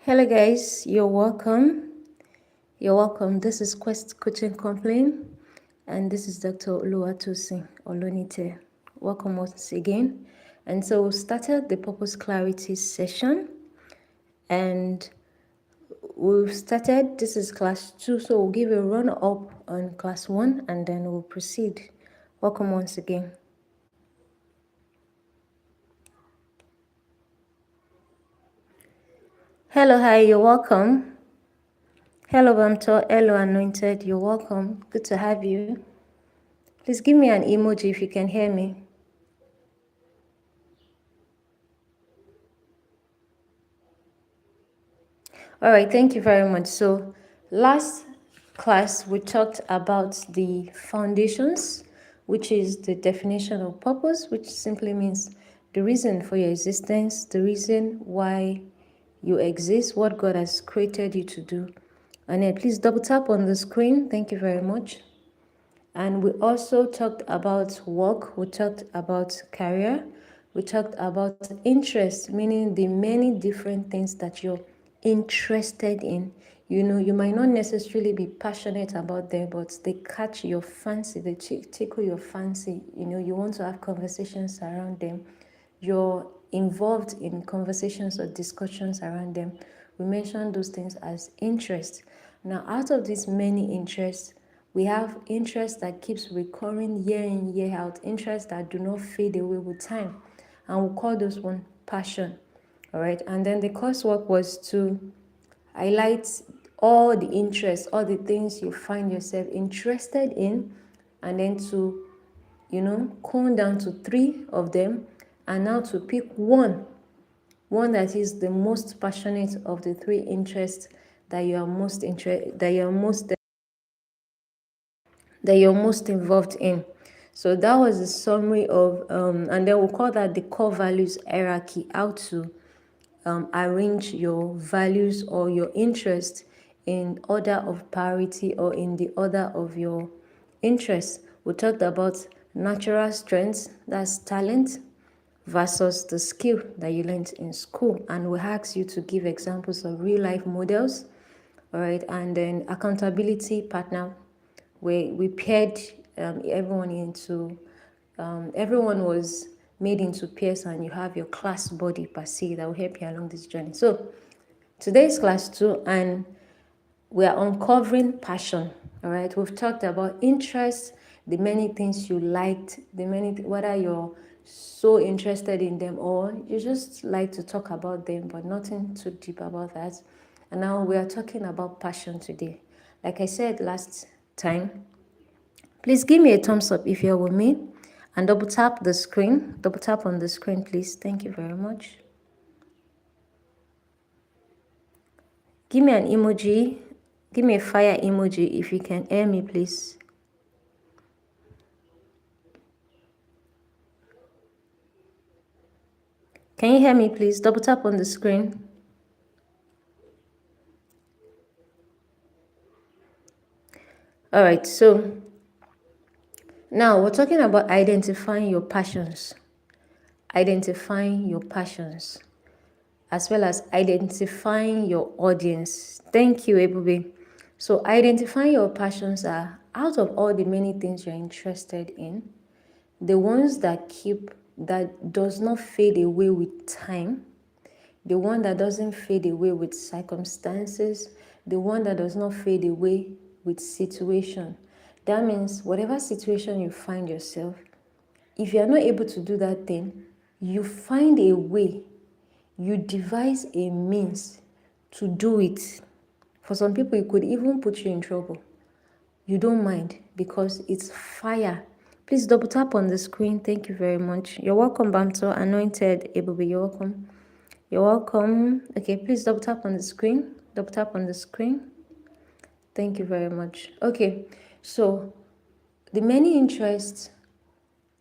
Hello guys, you're welcome. You're welcome. This is Quest Coaching Complaint and this is Dr. Oluwatosin Olonite. Welcome once again. And so we started the purpose clarity session and we've started, this is class 2, so we'll give a run up on class 1 and then we'll proceed. Welcome once again. Hello, hi, you're welcome. Hello, Bamto. Hello, Anointed. You're welcome. Good to have you. Please give me an emoji if you can hear me. All right, thank you very much. So last class, we talked about the foundations, which is the definition of purpose, which simply means the reason for your existence, the reason why you exist, what God has created you to do. And then please double tap on the screen. Thank you very much. And we also talked about work, we talked about career, we talked about interest, meaning the many different things that you're interested in. You know, you might not necessarily be passionate about them, but they catch your fancy, they tickle your fancy. You know, you want to have conversations around them. You're involved in conversations or discussions around them. We mentioned those things as interest. Now, out of these many interests, we have interest that keeps recurring year in, year out, interests that do not fade away with time. And we'll call those one passion. All right. And then the coursework was to highlight all the interests, all the things you find yourself interested in, and then to, cone down to 3 of them, and now to pick one that is the most passionate of the 3 interests that you are most involved in. So that was the summary of, and then we'll call that the core values hierarchy, how to arrange your values or your interest in order of priority or in the order of your interests. We talked about natural strengths, that's talent, versus the skill that you learned in school. And we asked you to give examples of real life models, all right, and then accountability partner, where we paired everyone into, everyone was made into pairs and you have your class body per se that will help you along this journey. So today is class 2 and we are uncovering passion. All right, we've talked about interest, the many things you liked, whether you're so interested in them or you just like to talk about them, but nothing too deep about that. And now we are talking about passion today. Like I said last time, please give me a thumbs up if you're with me and double tap the screen. Double tap on the screen, please. Thank you very much. Give me an emoji. Give me a fire emoji if you can hear me, please. Can you hear me, please? Double tap on the screen. All right, so now we're talking about identifying your passions. Identifying your passions, as well as identifying your audience. Thank you, Ebube. So identifying your passions are, out of all the many things you're interested in, the ones that does not fade away with time, the one that doesn't fade away with circumstances, the one that does not fade away with situation. That means whatever situation you find yourself, if you are not able to do that thing, you find a way, you devise a means to do it. For some people, it could even put you in trouble. You don't mind because it's fire. Please double tap on the screen. Thank you very much. You're welcome, Bamto. Anointed Ebube, you're welcome. You're welcome. Okay, please double tap on the screen. Double tap on the screen. Thank you very much. Okay, so the many interests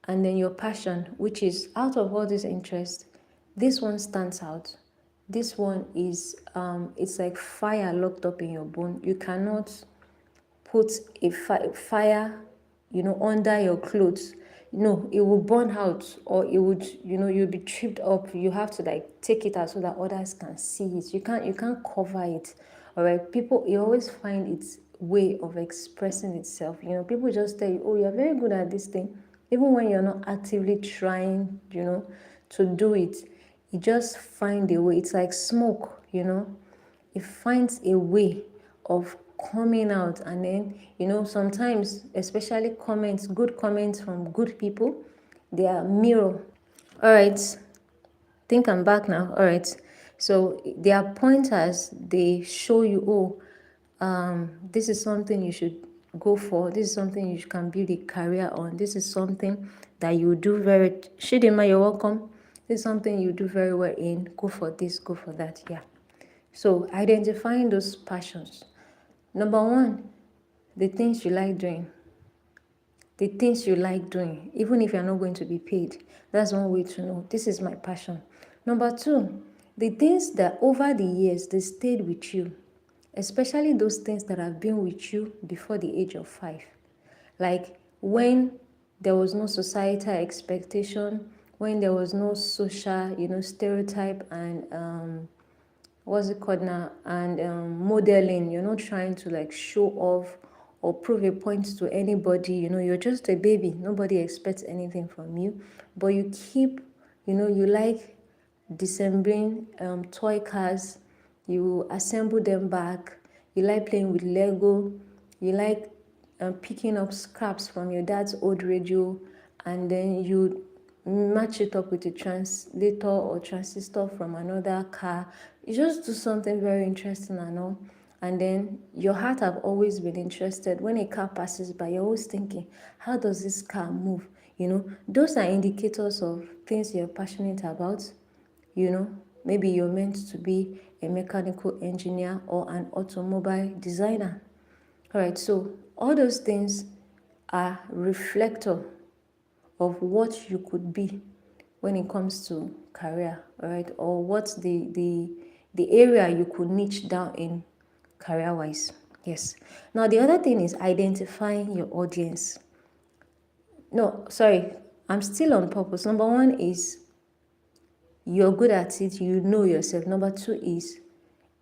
and then your passion, which is out of all these interests, this one stands out. This one is, it's like fire locked up in your bone. You cannot put a fire, under your clothes. no, it will burn out, or it would, you'll be tripped up. You have to like take it out so that others can see it. You can't cover it. All right, people, you always find its way of expressing itself. People just tell you, oh, you're very good at this thing, even when you're not actively trying, to do it. You just find a way. It's like smoke. It finds a way of coming out. And then, sometimes, especially comments, good comments from good people, they are mirror. All right, think I'm back now. All right, so they are pointers. They show you, oh, this is something you should go for. This is something you can build a career on. This is something that you do very. Shidima, you're welcome. This is something you do very well in. Go for this, go for that. Yeah. So identifying those passions. Number one, the things you like doing. The things you like doing, even if you're not going to be paid. That's one way to know this is my passion. Number two, the things that over the years they stayed with you, especially those things that have been with you before the age of 5. Like when there was no societal expectation, when there was no social, stereotype and what's it called now, and modeling. You're not trying to like show off or prove a point to anybody. You're just a baby. Nobody expects anything from you, but you keep, you like disassembling toy cars. You assemble them back. You like playing with Lego. You like picking up scraps from your dad's old radio, and then you match it up with a translator or transistor from another car. You just do something very interesting and all. And then your heart have always been interested. When a car passes by, you're always thinking, how does this car move? Those are indicators of things you're passionate about. Maybe you're meant to be a mechanical engineer or an automobile designer. All right, so all those things are reflector of what you could be when it comes to career, all right, or what's the area you could niche down in career-wise. Yes. Now the other thing is identifying your audience. No, sorry, I'm still on purpose. Number one is you're good at it, you know yourself. Number two is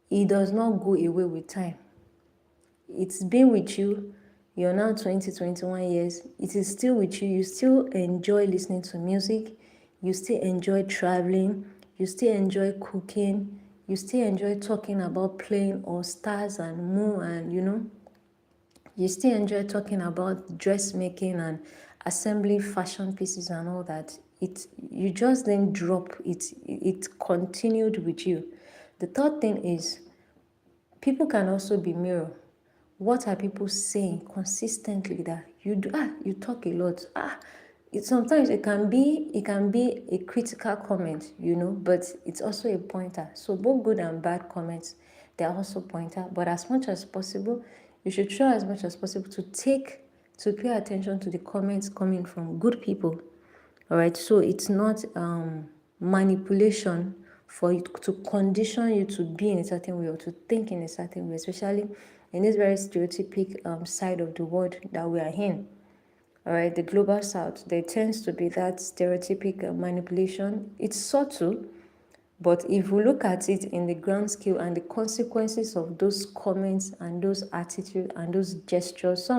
it does not go away with time. It's been with you. You're now 20, 21 years. It is still with you. You still enjoy listening to music. You still enjoy traveling. You still enjoy cooking. You still enjoy talking about playing or stars and moon, and you still enjoy talking about dressmaking and assembling fashion pieces and all that. You just didn't drop it. It continued with you. The third thing is people can also be mirror. What are people saying consistently that you do? You talk a lot. Sometimes it can be a critical comment, but it's also a pointer. So both good and bad comments, they are also pointer. But as much as possible, you should try as much as possible to pay attention to the comments coming from good people. All right, so it's not manipulation for you to condition you to be in a certain way or to think in a certain way, especially in this very stereotypic side of the world that we are in. All right, the global south, there tends to be that stereotypic manipulation. It's subtle, but if we look at it in the grand scale and the consequences of those comments and those attitudes and those gestures,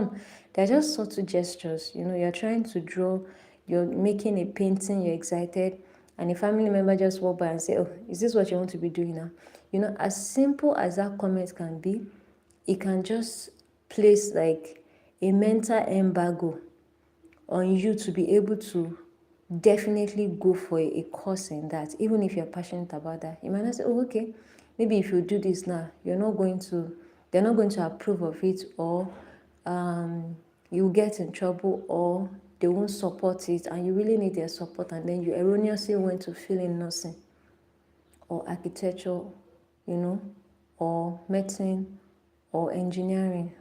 they're just subtle gestures. You're trying to draw, you're making a painting, you're excited, and a family member just walk by and say, oh, is this what you want to be doing now? As simple as that comment can be, it can just place like a mental embargo on you to be able to definitely go for a course in that. Even if you're passionate about that, you might not say, oh, okay, maybe if you do this now, they're not going to approve of it, or you'll get in trouble, or they won't support it, and you really need their support, and then you erroneously went to fill in nursing or architecture, or medicine or engineering,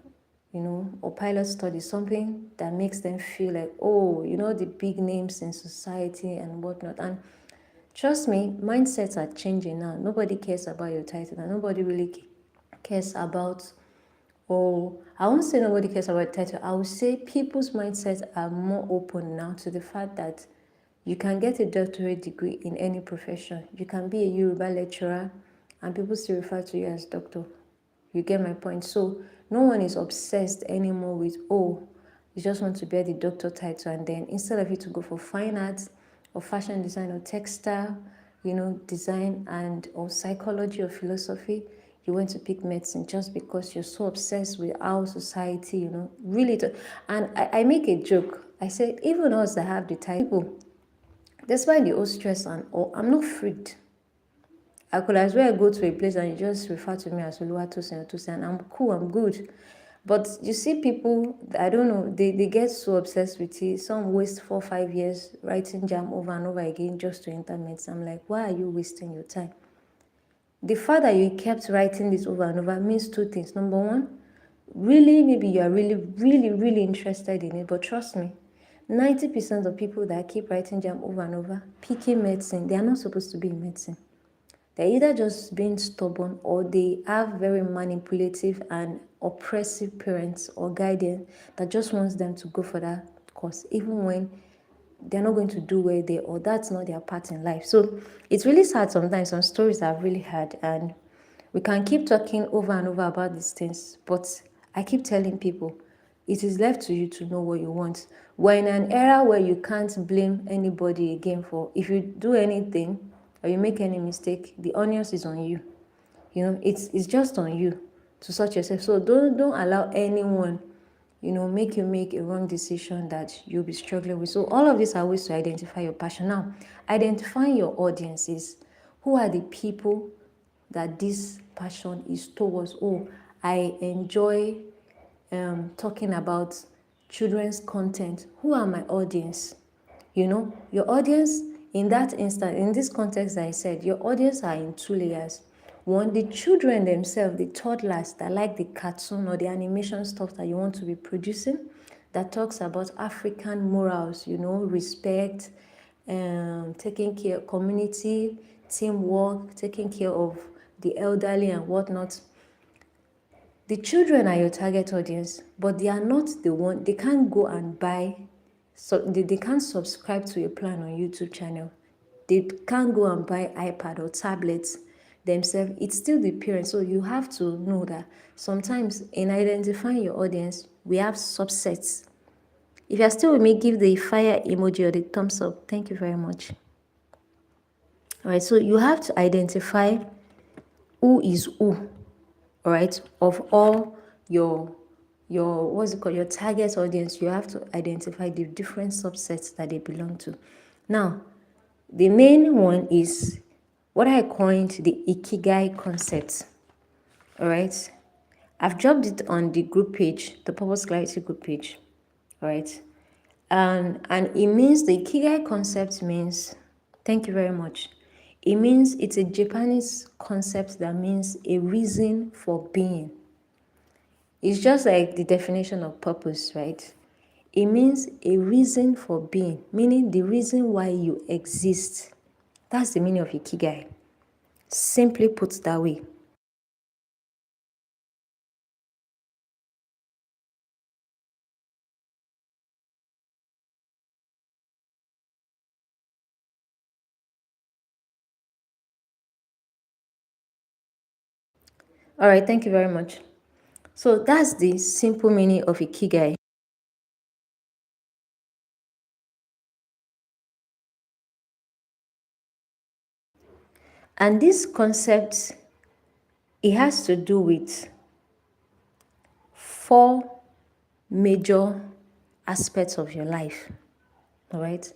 or pilot study, something that makes them feel like, oh, the big names in society and whatnot. And trust me, mindsets are changing now. Nobody cares about your title, and nobody really cares about or I won't say nobody cares about title. I would say people's mindsets are more open now to the fact that you can get a doctorate degree in any profession. You can be a Yoruba lecturer and people still refer to you as doctor. You get my point? So no one is obsessed anymore with, oh, you just want to bear the doctor title, and then instead of you to go for fine arts or fashion design or textile, design and or psychology or philosophy, you went to pick medicine just because you're so obsessed with our society, really. And I make a joke. I say, even us that have the title, despite the old stress and all, I'm not freaked. I could as well go to a place and you just refer to me as Oluwatosin or Tosin, and I'm cool, I'm good. But you see people, I don't know, they get so obsessed with it. Some waste 4 or 5 years writing jam over and over again just to enter medicine. I'm like, why are you wasting your time? The fact that you kept writing this over and over means two things. Number one, really, maybe you are really, really, really interested in it. But trust me, 90% of people that keep writing jam over and over, picking medicine, they are not supposed to be in medicine. They're either just being stubborn or they have very manipulative and oppressive parents or guardians that just wants them to go for that course, even when they're not going to do well there or that's not their part in life. So it's really sad sometimes. Some stories are really hard and we can keep talking over and over about these things, but I keep telling people it is left to you to know what you want. We're in an era where you can't blame anybody again for if you do anything or you make any mistake, the onus is on you. It's just on you to sort yourself. So don't allow anyone, make you make a wrong decision that you'll be struggling with. So all of these are ways to identify your passion. Now, identifying your audiences. Who are the people that this passion is towards? Oh, I enjoy talking about children's content. Who are my audience? Your audience in that instant, in this context I said, your audience are in two layers. One, the children themselves, the toddlers that like the cartoon or the animation stuff that you want to be producing that talks about African morals, respect, taking care of community, teamwork, taking care of the elderly and whatnot. The children are your target audience, but they are not the one, they can't go and buy, so they can't subscribe to a plan on YouTube channel. They can't go and buy iPad or tablets themselves. It's still the parents. So you have to know that sometimes in identifying your audience, we have subsets. If you're still with me, give the fire emoji or the thumbs up. Thank you very much. All right, so you have to identify who is who. All right, of all your what's it called, your target audience. You have to identify the different subsets that they belong to. Now, the main one is what I coined the Ikigai concept. All right, I've dropped it on the group page, the Purpose Clarity group page. All right, and it means the Ikigai concept means, thank you very much. It means it's a Japanese concept that means a reason for being. It's just like the definition of purpose, right? It means a reason for being, meaning the reason why you exist. That's the meaning of Ikigai. Simply put that way. All right, thank you very much. So that's the simple meaning of Ikigai. And this concept, it has to do with four major aspects of your life. All right?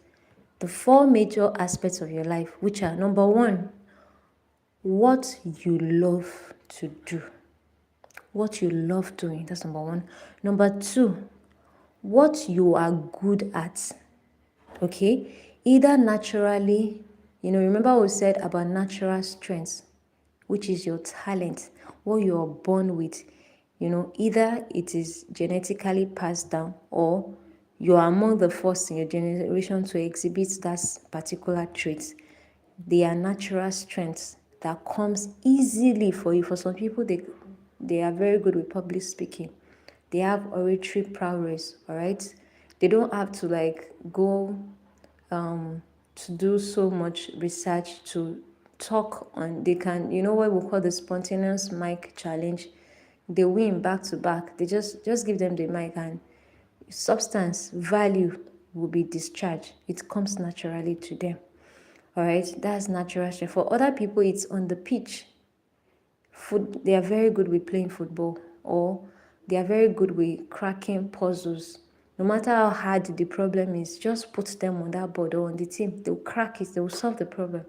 The four major aspects of your life, which are number one, what you love to do. What you love doing, that's number one. Number two, what you are good at. Okay? Either naturally, remember we said about natural strengths, which is your talent, what you're born with. Either it is genetically passed down or you are among the first in your generation to exhibit that particular trait. They are natural strengths that comes easily for you. For some people, They are very good with public speaking. They have oratory prowess, all right? They don't have to like go to do so much research to talk on. They can, you know what we call the spontaneous mic challenge. They win back to back. They just give them the mic and substance value will be discharged. It comes naturally to them. All right, that's natural strength. For other people, it's on the pitch. They are very good with playing football, or they are very good with cracking puzzles. No matter how hard the problem is, just put them on that board or on the team. They'll crack it. They will solve the problem.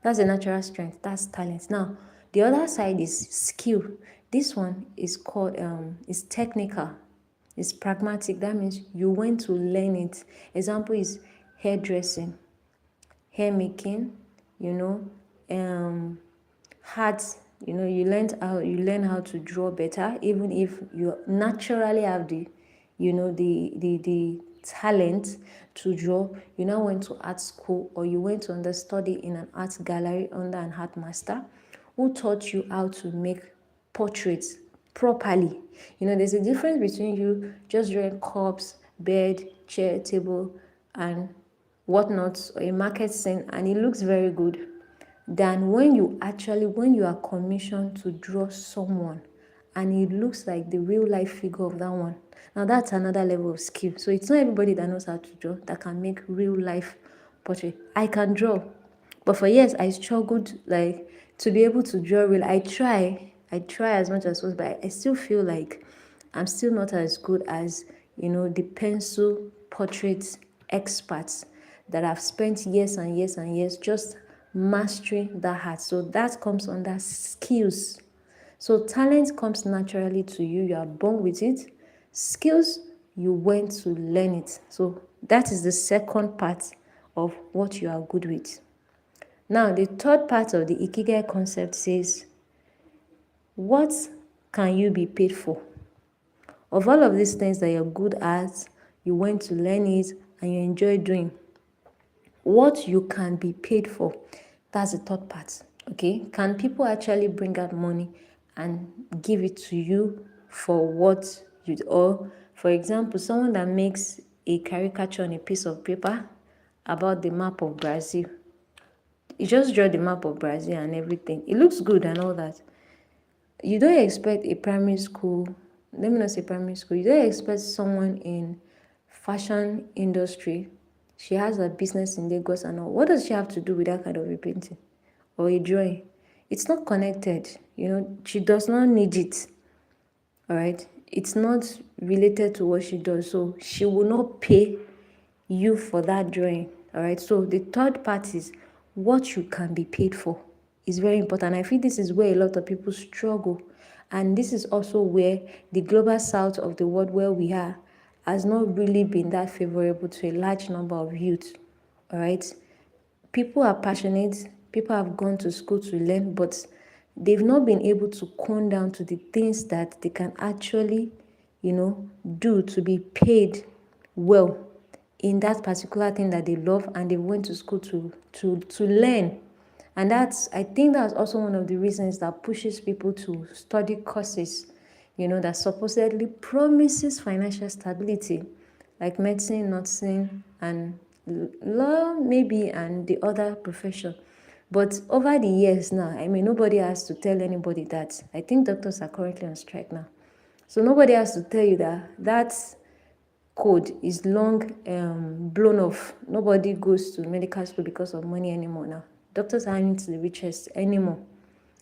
That's a natural strength. That's talent. Now, the other side is skill. This one is called is technical. It's pragmatic. That means you went to learn it. Example is hairdressing, hair making. You know, hats. You know, you learn how to draw better, even if you naturally have the talent to draw. You now went to art school, or you went to understudy in an art gallery under an art master who taught you how to make portraits properly. You know, there's a difference between you just drawing cups, bed, chair, table, and whatnot, or a market scene, and it looks very good, than when you are commissioned to draw someone and it looks like the real life figure of that one. Now that's another level of skill. So it's not everybody that knows how to draw that can make real life portrait. I can draw, but for years I struggled like to be able to draw real. I try as much as possible, but I still feel like I'm still not as good as the pencil portrait experts that have spent years and years and years just mastering that art. So that comes under skills. So talent comes naturally to you. You are born with it. Skills, you went to learn it. So that is the second part of what you are good with. Now, the third part of the Ikigai concept says, what can you be paid for? Of all of these things that you're good at, you went to learn it, and you enjoy doing, what you can be paid for. That's the third part. Okay, can people actually bring out money and give it to you for what you do? Or for example, someone that makes a caricature on a piece of paper about the map of Brazil. You just draw the map of Brazil and everything. It looks good and all that. You don't expect a primary school, let me not say primary school, you don't expect someone in fashion industry, she has a business in Lagos and all. What does she have to do with that kind of a painting or a drawing? It's not connected. She does not need it. All right. It's not related to what she does. So she will not pay you for that drawing. All right. So the third part is what you can be paid for is very important. I feel this is where a lot of people struggle. And this is also where the global south of the world where we are has not really been that favorable to a large number of youth. All right. People are passionate. People have gone to school to learn, but they've not been able to come down to the things that they can actually, do to be paid well in that particular thing that they love, and they went to school to learn. And I think that's also one of the reasons that pushes people to study courses, that supposedly promises financial stability, like medicine, nursing, and law maybe, and the other profession. But over the years now, nobody has to tell anybody that. I think doctors are currently on strike now. So nobody has to tell you that code is long blown off. Nobody goes to medical school because of money anymore now. Doctors aren't the richest anymore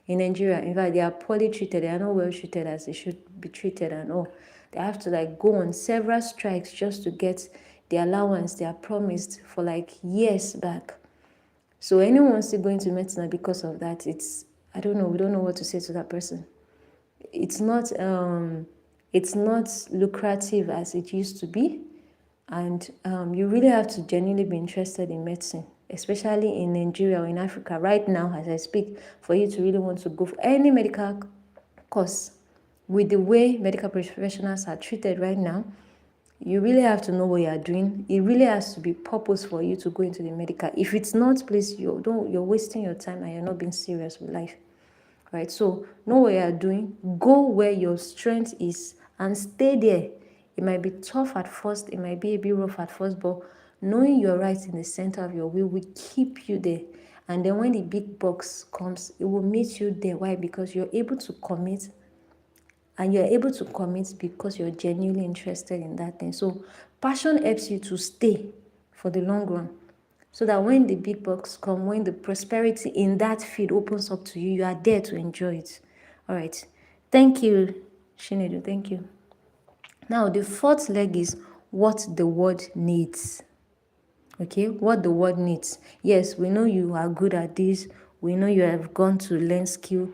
in Nigeria. In fact, they are poorly treated. They are not well treated as they should be treated and all. They have to go on several strikes just to get the allowance they are promised for years back. So anyone still going to medicine because of that, I don't know. We don't know what to say to that person. It's not lucrative as it used to be, and you really have to genuinely be interested in medicine, especially in Nigeria or in Africa right now as I speak, for you to really want to go for any medical course. With the way medical professionals are treated right now, you really have to know what you are doing. It really has to be purpose for you to go into the medical. If it's not, please, you're wasting your time and you're not being serious with life. right? So know what you are doing, go where your strength is, and stay there. It might be tough at first, it might be a bit rough at first, but knowing you're right in the center of your will keep you there. And then when the big box comes, it will meet you there. Why? Because you're able to commit, and you're able to commit because you're genuinely interested in that thing. So passion helps you to stay for the long run, so that when the big bucks come, when the prosperity in that field opens up to you, you are there to enjoy it. All right. Thank you, Shinedu. Thank you. Now, the fourth leg is what the world needs. Okay, what the world needs. Yes, we know you are good at this. We know you have gone to learn skill.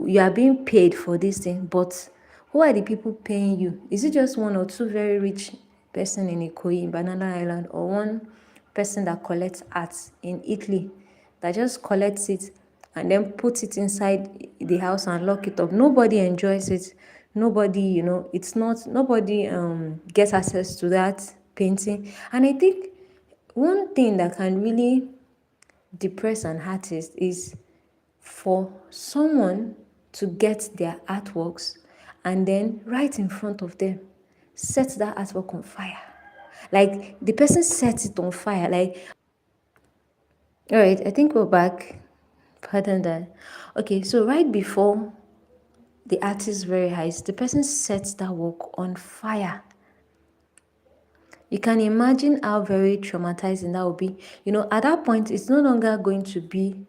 You are being paid for this thing, but who are the people paying you? Is it just one or two very rich person in Ikoyi, in Banana Island, or one person that collects art in Italy that just collects it and then puts it inside the house and lock it up? Nobody enjoys it. Nobody, it's not, nobody gets access to that painting. And I think one thing that can really depress an artist is for someone to get their artworks and then right in front of them set that artwork on fire. Like the person sets it on fire. Like, all right, I think we're back. Pardon that. Okay, so right before the artist's very eyes, the person sets that work on fire. You can imagine how very traumatizing that would be. At that point, it's no longer going to be,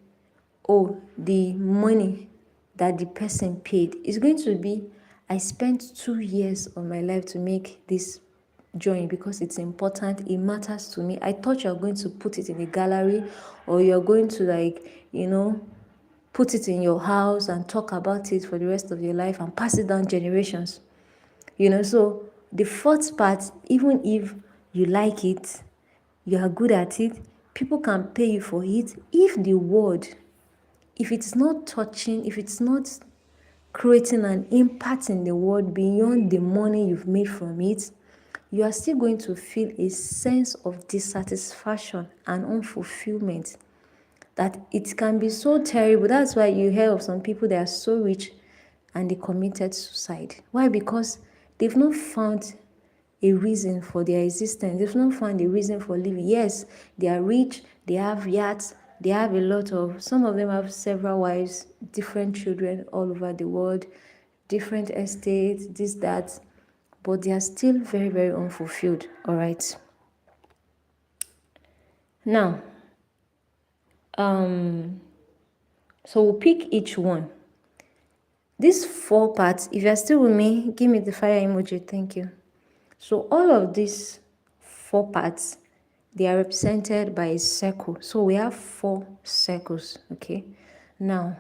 oh, the money that the person paid. It's going to be, I spent 2 years of my life to make this drawing because it's important, it matters to me. I thought you're going to put it in a gallery, or you're going to put it in your house and talk about it for the rest of your life and pass it down generations. So the fourth part, even if you like it, you are good at it, people can pay you for it. If it's not touching, if it's not creating an impact in the world beyond the money you've made from it, you are still going to feel a sense of dissatisfaction and unfulfillment, that it can be so terrible. That's why you hear of some people that are so rich and they committed suicide. Why? Because they've not found a reason for their existence. They've not found a reason for living. Yes, they are rich, they have yachts, they have some of them have several wives, different children all over the world, different estates, this, that, but they are still very, very unfulfilled. All right. Now, so we'll pick each one. These 4 parts, if you're still with me, give me the fire emoji. Thank you. So all of these 4 parts, they are represented by a circle. So we have 4 circles, okay? Now,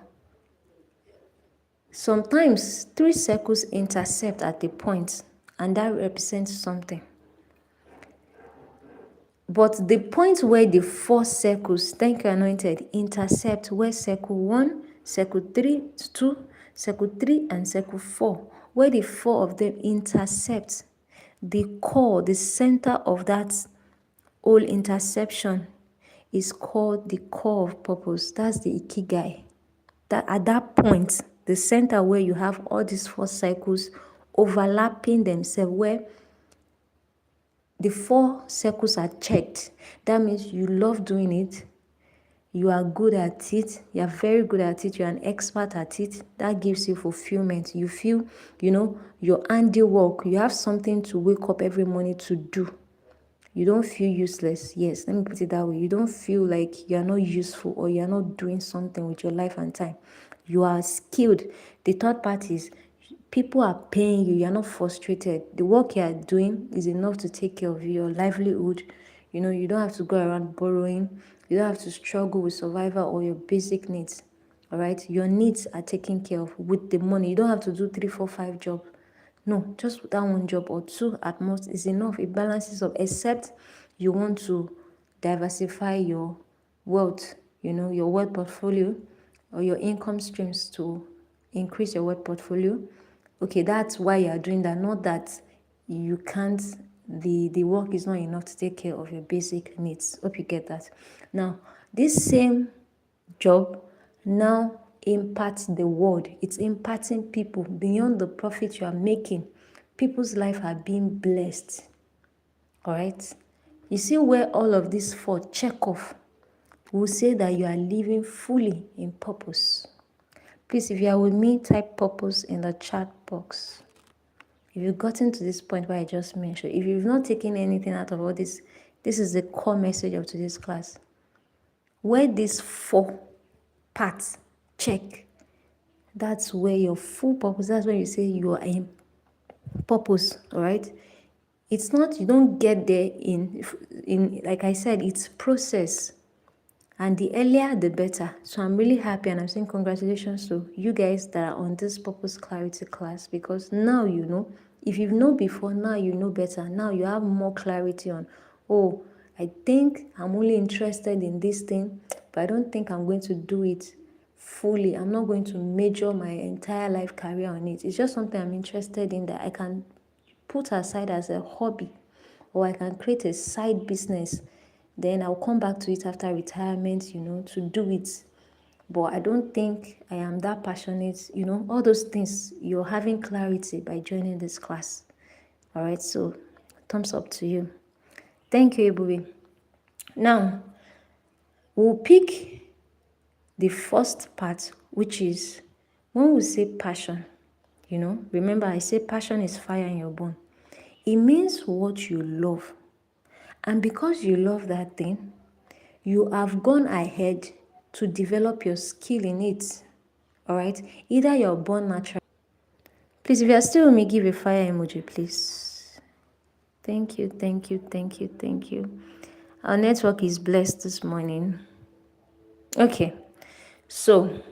sometimes 3 circles intercept at a point, and that represents something. But the point where the 4 circles, thank you, anointed, intercept, where circle 1, circle 3, 2, circle 3, and circle 4, where the 4 of them intercept, the core, the center of that whole interception is called the core of purpose. That's the Ikigai. That at that point, the center where you have all these 4 cycles overlapping themselves, where the 4 circles are checked. That means you love doing it. You are good at it. You are very good at it. You're an expert at it. That gives you fulfillment. You feel, your handiwork. You have something to wake up every morning to do. You don't feel useless. Yes, let me put it that way. You don't feel like you're not useful or you're not doing something with your life and time. You are skilled. The third part is people are paying you. You're not frustrated. The work you are doing is enough to take care of your livelihood. You don't have to go around borrowing. You don't have to struggle with survival or your basic needs. All right? Your needs are taken care of with the money. You don't have to do 3, 4, 5 jobs. No, just that 1 job or 2 at most is enough. It balances up, except you want to diversify your wealth, your wealth portfolio or your income streams to increase your wealth portfolio. Okay, that's why you are doing that, not that you can't, the work is not enough to take care of your basic needs. Hope you get that. Now, this same job now impact the world. It's impacting people beyond the profit you are making. People's life are being blessed. All right. You see where all of this for check off will say that you are living fully in purpose. Please, if you are with me, type purpose in the chat box. If you've gotten to this point where I just mentioned, if you've not taken anything out of all this, this is the core message of today's class. Where these 4 parts check, that's where your full purpose, that's when you say you are in purpose, all right? It's not, you don't get there in like I said, it's process. And the earlier, the better. So I'm really happy, and I'm saying congratulations to you guys that are on this purpose clarity class, because now you know. If you've known before, now you know better. Now you have more clarity on, oh, I think I'm only interested in this thing, but I don't think I'm going to do it fully. I'm not going to major my entire life career on it. It's just something I'm interested in that I can put aside as a hobby, or I can create a side business. Then I'll come back to it after retirement, to do it. But I don't think I am that passionate, all those things. You're having clarity by joining this class. All right, so thumbs up to you. Thank you, Ebube. Now, we'll pick the first part, which is when we say passion. Remember I say passion is fire in your bone. It means what you love. And because you love that thing, you have gone ahead to develop your skill in it. All right? Either you're born natural. Please, if you're still with me, give a fire emoji, please. Thank you, thank you, thank you, thank you. Our network is blessed this morning. Okay. So,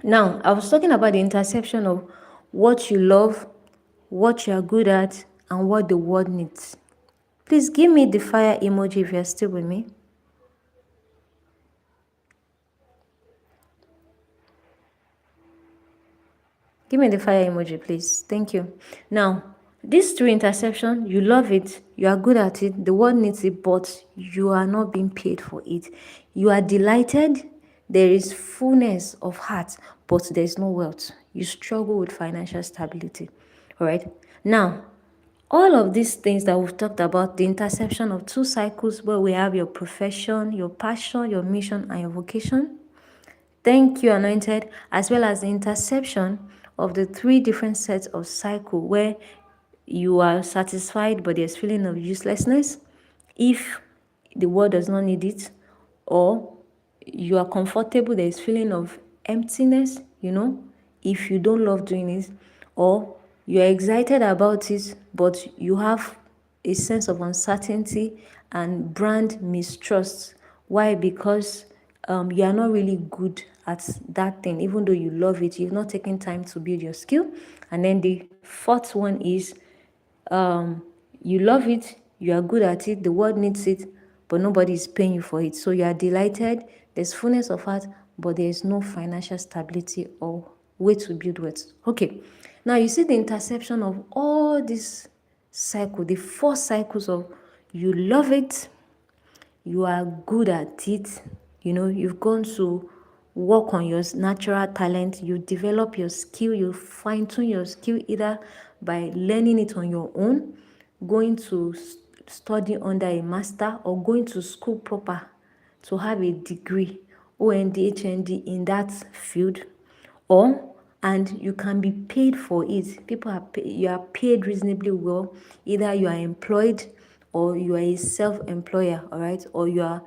now, I was talking about the intersection of what you love, what you are good at, and what the world needs. Please give me the fire emoji if you're still with me. Give me the fire emoji, please. Thank you. Now, these 3 intersection, you love it, you are good at it, the world needs it, but you are not being paid for it. You are delighted, there is fullness of heart, but there is no wealth. You struggle with financial stability. All right? Now, all of these things that we've talked about, the intersection of 2 cycles where we have your profession, your passion, your mission, and your vocation. Thank you, Anointed, as well as the interception of the 3 different sets of cycle where you are satisfied but there's feeling of uselessness if the world does not need it, or you are comfortable, there's feeling of emptiness, if you don't love doing it, or you're excited about it but you have a sense of uncertainty and brand mistrust. Why? Because you are not really good at that thing, even though you love it. You've not taken time to build your skill. And then the 4th one is you love it, you are good at it, the world needs it, but nobody is paying you for it. So you are delighted, there's fullness of heart, but there is no financial stability or way to build wealth. Okay, now you see the intersection of all this cycle, the 4 cycles of you love it, you are good at it, you've gone to work on your natural talent, you develop your skill, you fine-tune your skill either by learning it on your own, going to study under a master, or going to school proper to have a degree, OND, HND in that field, and you can be paid for it. You are paid reasonably well. Either you are employed or you are a self-employer, all right? Or you are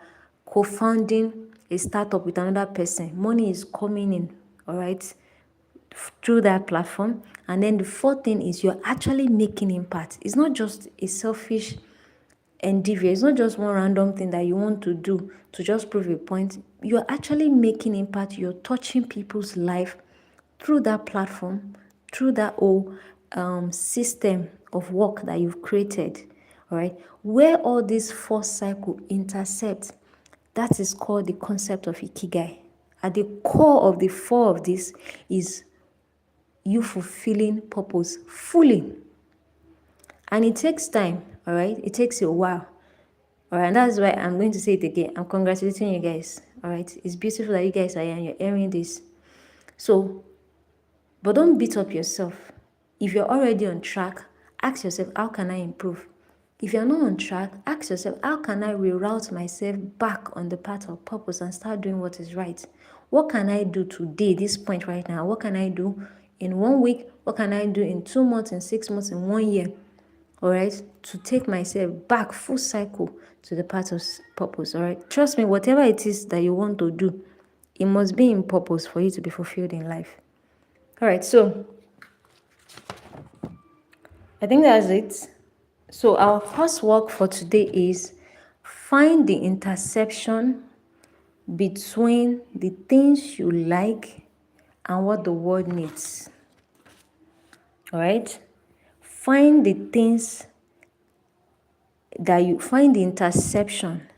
co-founding a startup with another person. Money is coming in, all right, through that platform. And then the 4th thing is you're actually making impact. It's not just a selfish endeavor. It's not just one random thing that you want to do to just prove a point. You're actually making impact. You're touching people's life through that platform, through that whole system of work that you've created. All right, where all these 4 cycles intersect, that is called the concept of Ikigai. At the core of the 4 of this is you fulfilling purpose fully. And it takes time, all right? It takes a while. All right, and that's why I'm going to say it again. I'm congratulating you guys. All right, it's beautiful that you guys are here and you're hearing this. So, but don't beat up yourself. If you're already on track, ask yourself, how can I improve? If you're not on track, ask yourself, how can I reroute myself back on the path of purpose and start doing what is right? What can I do today, this point right now? What can I do in 1 week? What can I do in 2 months, in 6 months, in 1 year? All right, to take myself back full cycle to the path of purpose. All right, trust me, whatever it is that you want to do, it must be in purpose for you to be fulfilled in life. All right, so I think that's it. So our first work for today is find the intersection between the things you like and what the world needs. All right, find the things that you find the intersection